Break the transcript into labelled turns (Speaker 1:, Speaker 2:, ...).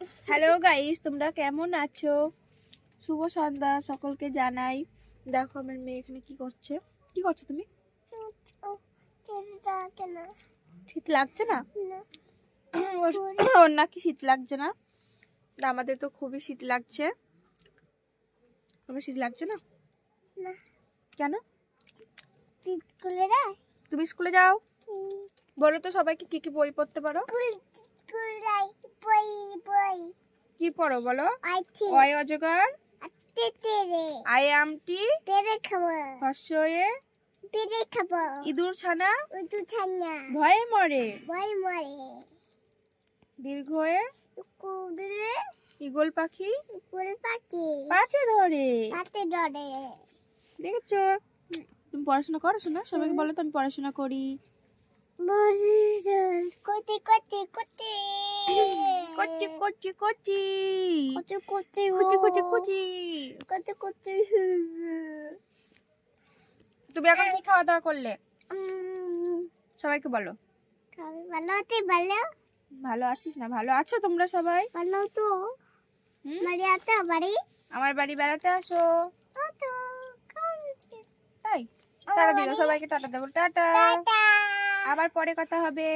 Speaker 1: Hello guys, তোমরা কেমন আছো? শুভ সন্ধ্যা সকলকে জানাই। দেখো আমার মেয়ে এখানে কি করছে। কি করছো তুমি? শীত লাগছে না? ওর নাকি শীত লাগছে না? আমাদের তো খুবই শীত লাগছে। তোমার শীত লাগছে না? কেন? তুমি স্কুলে যাও? বলো তো সবাইকে কি কি বই পড়তে পারো? কি পড়ো বলো? অয় অজগর, আই আমটি, হর্ষয়ে ইঁদুর ছানা ভয়ে মরে, দীর্ঘয়ে ঈগল পাখি পাচে ধরে। দেখেছো? তুমি পড়াশোনা করো না? সবাইকে বলো তো আমি পড়াশোনা করি। করছি তুমি এখন কি খাওয়া দাওয়া করলে? সবাইকে বলো। ভালো আছিস না? ভালো আছো তোমরা সবাই? আমার বাড়ি বেড়াতে আসো। তাই টাটা দিল, সবাইকে টাটা দেবো। টাটা, আবার পরে কথা হবে।